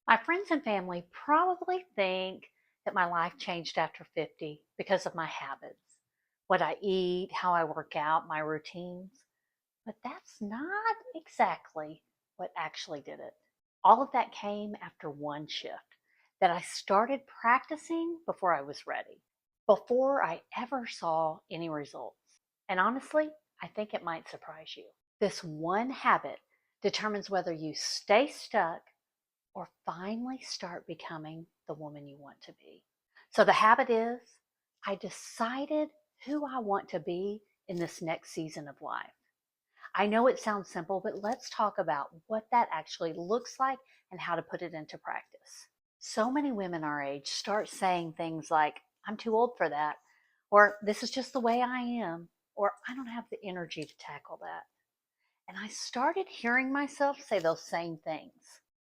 My friends and family probably think that my life changed after 50 because of my habits, what I eat, how I work out, my routines. But that's not exactly what actually did it. All of that came after one shift that I started practicing before I was ready, before I ever saw any results. And honestly, I think it might surprise you. This one habit determines whether you stay stuck or finally start becoming the woman you want to be. So the habit is I decided who I want to be in this next season of life. I know it sounds simple, but let's talk about what that actually looks like and how to put it into practice. So many women our age start saying things like, I'm too old for that, or this is just the way I am, or I don't have the energy to tackle that. And I started hearing myself say those same things.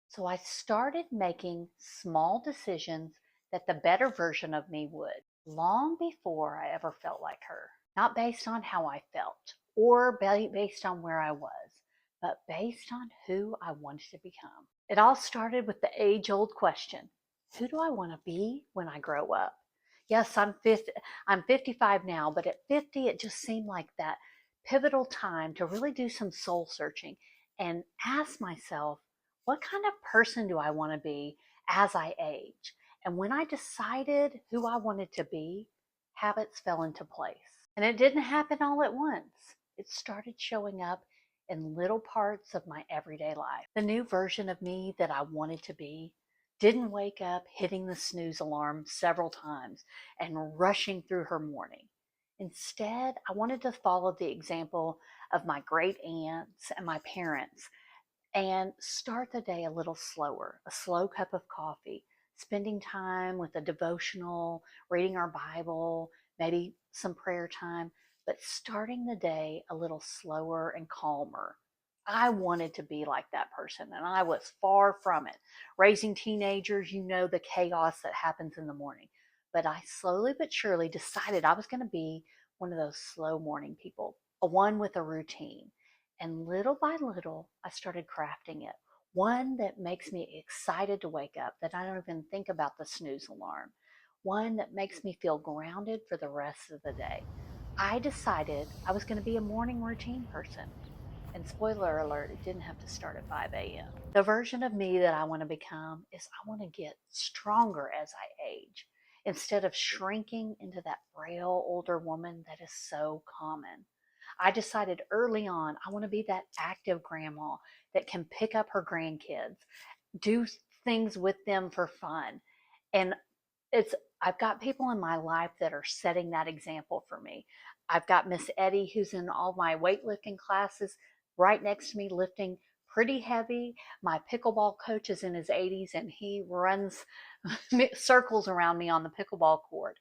So I started making small decisions that the better version of me would, long before I ever felt like her. Not based on how I felt or based on where I was, but based on who I wanted to become. It all started with the age old question: who do I want to be when I grow up? Yes, I'm 55 now, but at 50, it just seemed like that pivotal time to really do some soul searching and ask myself, what kind of person do I want to be as I age? And when I decided who I wanted to be, habits fell into place. And it didn't happen all at once. It started showing up in little parts of my everyday life. The new version of me that I wanted to be didn't wake up hitting the snooze alarm several times and rushing through her morning. Instead, I wanted to follow the example of my great aunts and my parents and start the day a little slower, a slow cup of coffee, spending time with a devotional, reading our Bible, maybe some prayer time, but starting the day a little slower and calmer. I wanted to be like that person, and I was far from it. Raising teenagers, you know the chaos that happens in the morning. But I slowly but surely decided I was going to be one of those slow morning people, a one with a routine. And little by little, I started crafting it. One that makes me excited to wake up, that I don't even think about the snooze alarm. One that makes me feel grounded for the rest of the day. I decided I was going to be a morning routine person. And spoiler alert, it didn't have to start at 5 a.m. The version of me that I want to become is I want to get stronger as I age instead of shrinking into that frail older woman that is so common. I decided early on I want to be that active grandma that can pick up her grandkids, do things with them for fun. And it's I've got people in my life that are setting that example for me. I've got Miss Eddie, who's in all my weightlifting classes, right next to me lifting pretty heavy. My pickleball coach is in his 80s and he runs circles around me on the pickleball court.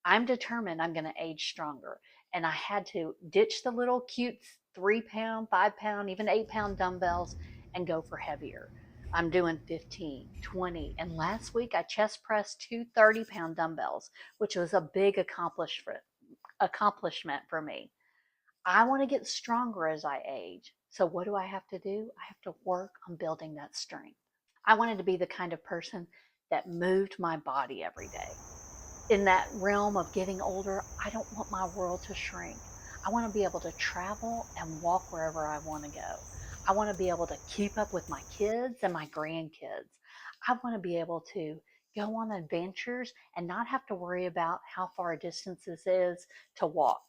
I'm determined I'm going to age stronger. And I had to ditch the little cute 3 pound, 5 pound, even 8 pound dumbbells and go for heavier. I'm doing 15, 20. And last week I chest pressed two 30-pound dumbbells, which was a big accomplishment for me. I want to get stronger as I age. So what do I have to do? I have to work on building that strength. I wanted to be the kind of person that moved my body every day. In that realm of getting older, I don't want my world to shrink. I want to be able to travel and walk wherever I want to go. I want to be able to keep up with my kids and my grandkids. I want to be able to go on adventures and not have to worry about how far a distance this is to walk.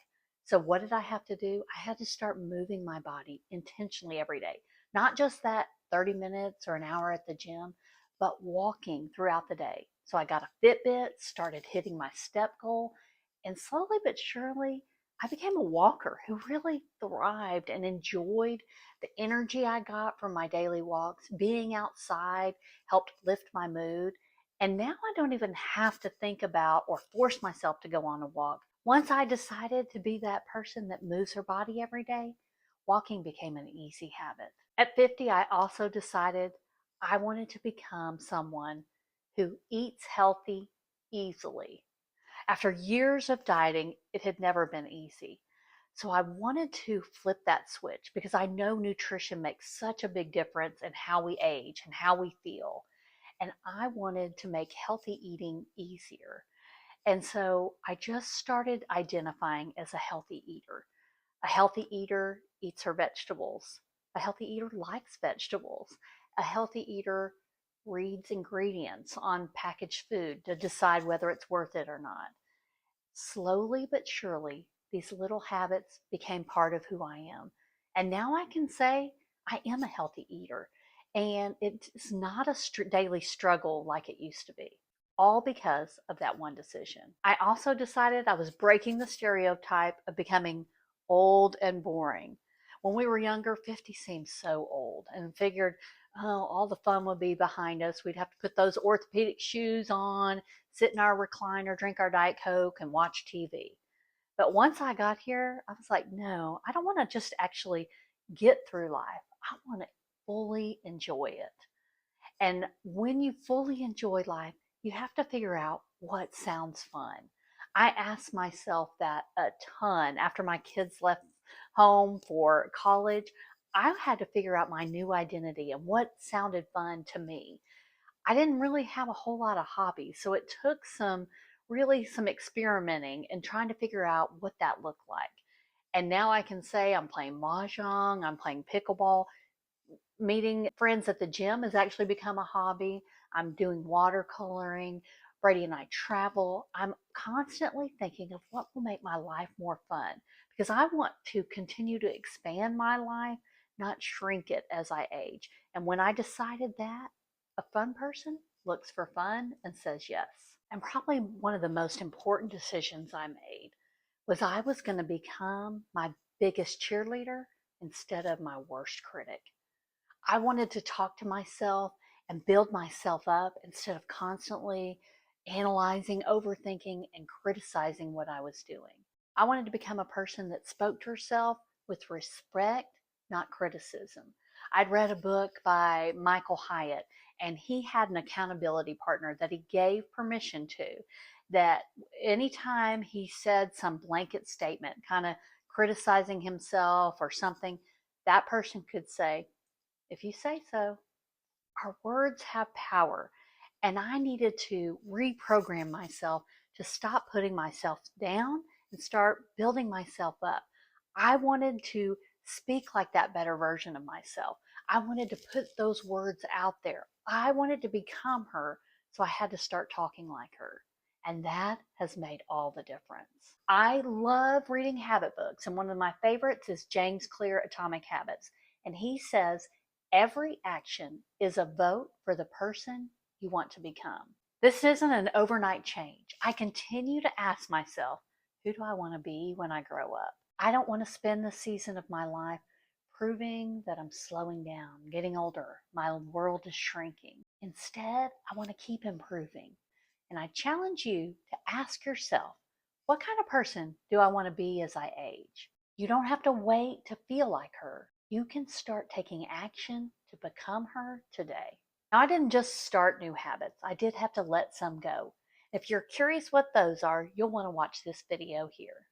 So, what did I have to do? I had to start moving my body intentionally every day, not just that 30 minutes or an hour at the gym, but walking throughout the day. So I got a Fitbit, started hitting my step goal, and slowly but surely, I became a walker who really thrived and enjoyed the energy I got from my daily walks. Being outside helped lift my mood. And now I don't even have to think about or force myself to go on a walk. Once I decided to be that person that moves her body every day, walking became an easy habit. At 50, I also decided I wanted to become someone who eats healthy easily. After years of dieting, it had never been easy. So I wanted to flip that switch because I know nutrition makes such a big difference in how we age and how we feel. and I wanted to make healthy eating easier. And so I just started identifying as a healthy eater. A healthy eater eats her vegetables. A healthy eater likes vegetables. A healthy eater reads ingredients on packaged food to decide whether it's worth it or not. Slowly but surely, these little habits became part of who I am. And now I can say I am a healthy eater. And it's not a daily struggle like it used to be, all because of that one decision. I also decided I was breaking the stereotype of becoming old and boring. When we were younger, 50 seemed so old, and figured, oh, all the fun would be behind us. We'd have to put those orthopedic shoes on, sit in our recliner, drink our Diet Coke, and watch TV. But once I got here, I was like, no, I don't want to just actually get through life. I want to fully enjoy it. And when you fully enjoy life, you have to figure out what sounds fun. I asked myself that a ton after my kids left home for college. I had to figure out my new identity and what sounded fun to me. I didn't really have a whole lot of hobbies, so it took some experimenting and trying to figure out what that looked like. And now I can say I'm playing mahjong, I'm playing pickleball. Meeting friends at the gym has actually become a hobby. I'm doing watercoloring. Brady and I travel. I'm constantly thinking of what will make my life more fun because I want to continue to expand my life, not shrink it as I age. And when I decided that, a fun person looks for fun and says yes. And probably one of the most important decisions I made was I was going to become my biggest cheerleader instead of my worst critic. I wanted to talk to myself and build myself up instead of constantly analyzing, overthinking, and criticizing what I was doing. I wanted to become a person that spoke to herself with respect, not criticism. I'd read a book by Michael Hyatt, and he had an accountability partner that he gave permission to. That anytime he said some blanket statement, kind of criticizing himself or something, that person could say, if you say so. Our words have power. And I needed to reprogram myself to stop putting myself down and start building myself up. I wanted to speak like that better version of myself. I wanted to put those words out there. I wanted to become her, so I had to start talking like her. And that has made all the difference. I love reading habit books, and one of my favorites is James Clear Atomic Habits. And he says every action is a vote for the person you want to become. This isn't an overnight change. I continue to ask myself, who do I want to be when I grow up? I don't want to spend the season of my life proving that I'm slowing down, getting older, my world is shrinking. Instead, I want to keep improving. And I challenge you to ask yourself, what kind of person do I want to be as I age? You don't have to wait to feel like her. You can start taking action to become her today. Now, I didn't just start new habits. I did have to let some go. If you're curious what those are, you'll want to watch this video here.